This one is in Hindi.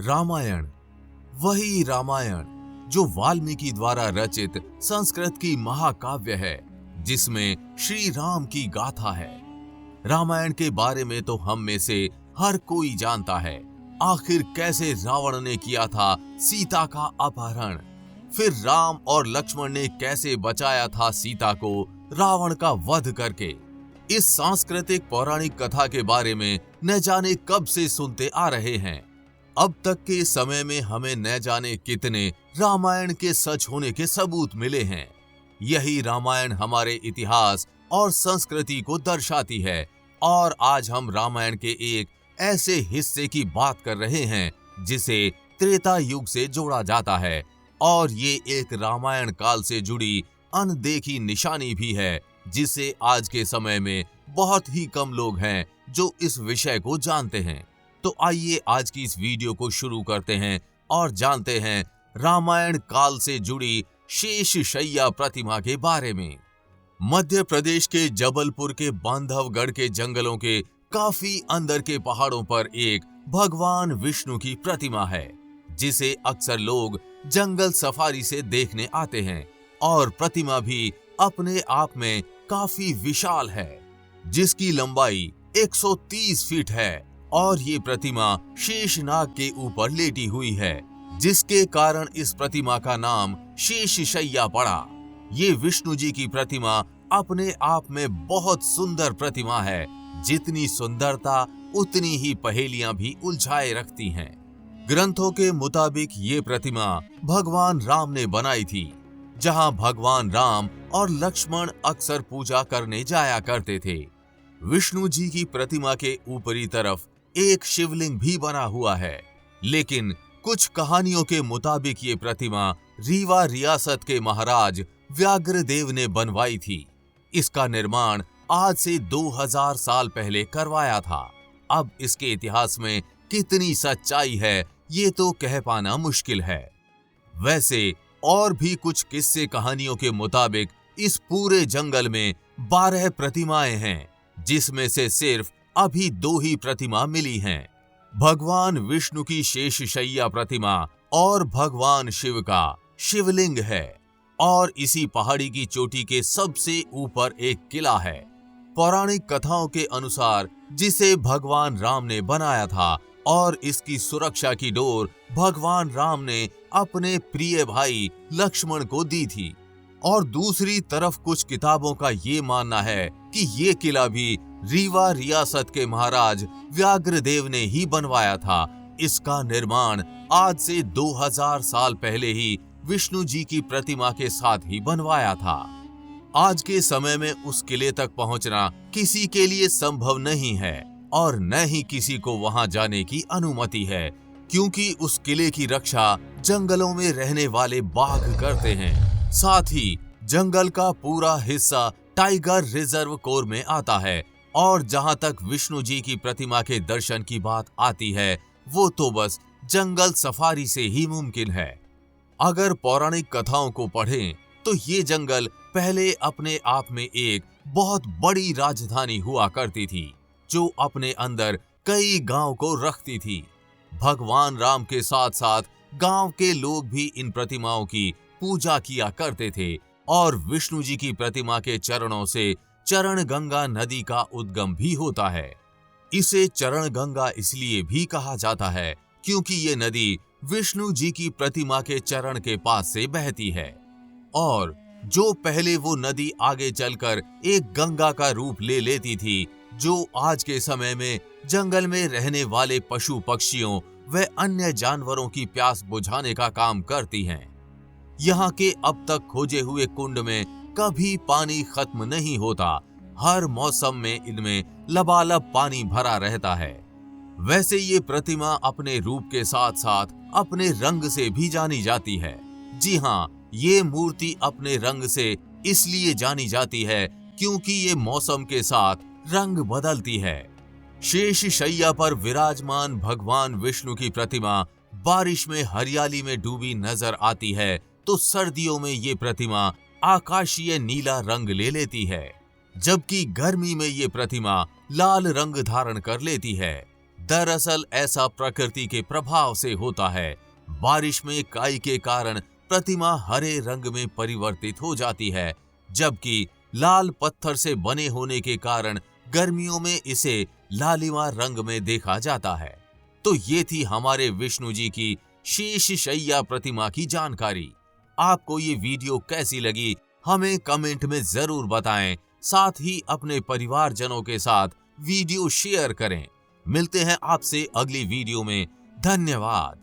रामायण, वही रामायण जो वाल्मीकि द्वारा रचित संस्कृत की महाकाव्य है, जिसमें श्री राम की गाथा है। रामायण के बारे में तो हम में से हर कोई जानता है। आखिर कैसे रावण ने किया था सीता का अपहरण, फिर राम और लक्ष्मण ने कैसे बचाया था सीता को रावण का वध करके। इस सांस्कृतिक पौराणिक कथा के बारे में न जाने कब से सुनते आ रहे हैं। अब तक के समय में हमें न जाने कितने रामायण के सच होने के सबूत मिले हैं। यही रामायण हमारे इतिहास और संस्कृति को दर्शाती है और आज हम रामायण के एक ऐसे हिस्से की बात कर रहे हैं जिसे त्रेता युग से जोड़ा जाता है और ये एक रामायण काल से जुड़ी अनदेखी निशानी भी है, जिसे आज के समय में बहुत ही कम लोग हैं जो इस विषय को जानते हैं। तो आइए आज की इस वीडियो को शुरू करते हैं और जानते हैं रामायण काल से जुड़ी शेषशय्या प्रतिमा के बारे में। मध्य प्रदेश के जबलपुर के बांधवगढ़ के जंगलों के काफी अंदर के पहाड़ों पर एक भगवान विष्णु की प्रतिमा है, जिसे अक्सर लोग जंगल सफारी से देखने आते हैं और प्रतिमा भी अपने आप में काफी विशाल है, जिसकी लंबाई 130 फीट है और ये प्रतिमा शेषनाग के ऊपर लेटी हुई है, जिसके कारण इस प्रतिमा का नाम शेषशय्या पड़ा। ये विष्णु जी की प्रतिमा अपने आप में बहुत सुंदर प्रतिमा है। जितनी सुंदरता उतनी ही पहेलियां भी उलझाए रखती हैं। ग्रंथों के मुताबिक ये प्रतिमा भगवान राम ने बनाई थी, जहां भगवान राम और लक्ष्मण अक्सर पूजा करने जाया करते थे। विष्णु जी की प्रतिमा के ऊपरी तरफ एक शिवलिंग भी बना हुआ है, लेकिन कुछ कहानियों के मुताबिक ये प्रतिमा रीवा रियासत के महाराज व्याघ्रदेव ने बनवाई थी। इसका निर्माण आज से 2000 साल पहले करवाया था। अब इसके इतिहास में कितनी सच्चाई है ये तो कह पाना मुश्किल है। वैसे और भी कुछ किस्से कहानियों के मुताबिक इस पूरे जंगल में 12 प्रतिमाएं हैं, जिसमें से सिर्फ अभी 2 ही प्रतिमा मिली हैं। भगवान विष्णु की शेषशय्या प्रतिमा और भगवान शिव का शिवलिंग है और इसी पहाड़ी की चोटी के सबसे ऊपर एक किला है। पौराणिक कथाओं के अनुसार जिसे भगवान राम ने बनाया था और इसकी सुरक्षा की डोर भगवान राम ने अपने प्रिय भाई लक्ष्मण को दी थी। और दूसरी तरफ कुछ किताबों का ये मानना है कि ये किला भी रीवा रियासत के महाराज व्याघ्रदेव ने ही बनवाया था। इसका निर्माण आज से 2000 साल पहले ही विष्णु जी की प्रतिमा के साथ ही बनवाया था। आज के समय में उस किले तक पहुंचना किसी के लिए संभव नहीं है और न ही किसी को वहां जाने की अनुमति है, क्योंकि उस किले की रक्षा जंगलों में रहने वाले बाघ करते हैं। साथ ही जंगल का पूरा हिस्सा टाइगर रिजर्व कोर में आता है और जहां तक विष्णु जी की प्रतिमा के दर्शन की बात आती है, वो तो बस जंगल सफारी से ही मुमकिन है। अगर पौराणिक कथाओं को पढ़ें तो ये जंगल पहले अपने आप में एक बहुत बड़ी राजधानी हुआ करती थी, जो अपने अंदर कई गांव को रखती थी। भगवान राम के साथ साथ गांव के लोग भी इन प्रतिमाओं की पूजा किया करते थे और विष्णु जी की प्रतिमा के चरणों से चरण गंगा नदी का उद्गम भी होता है। इसे चरण गंगा इसलिए भी कहा जाता है क्योंकि ये नदी विष्णु जी की प्रतिमा के चरण के पास से बहती है और जो पहले वो नदी आगे चलकर एक गंगा का रूप ले लेती थी, जो आज के समय में जंगल में रहने वाले पशु पक्षियों व अन्य जानवरों की प्यास बुझाने का काम करती हैं। यहाँ के अब तक खोजे हुए कुंड में कभी पानी खत्म नहीं होता। हर मौसम में इनमें लबालब पानी भरा रहता है। वैसे ये प्रतिमा अपने रूप के साथ साथ अपने रंग से भी जानी जाती है। जी हाँ, ये मूर्ति अपने रंग से इसलिए जानी जाती है क्योंकि ये मौसम के साथ रंग बदलती है। शेषशय्या पर विराजमान भगवान विष्णु की प्रतिमा बारिश में हरियाली में डूबी नजर आती है, तो सर्दियों में ये प्रतिमा आकाशीय नीला रंग ले लेती है, जबकि गर्मी में ये प्रतिमा लाल रंग धारण कर लेती है। दरअसल ऐसा प्रकृति के प्रभाव से होता है। बारिश में काई के कारण प्रतिमा हरे रंग में परिवर्तित हो जाती है, जबकि लाल पत्थर से बने होने के कारण गर्मियों में इसे लालिमा रंग में देखा जाता है। तो ये थी हमारे विष्णु जी की शेषशय्या प्रतिमा की जानकारी। आपको ये वीडियो कैसी लगी हमें कमेंट में जरूर बताएं। साथ ही अपने परिवारजनों के साथ वीडियो शेयर करें। मिलते हैं आपसे अगली वीडियो में। धन्यवाद।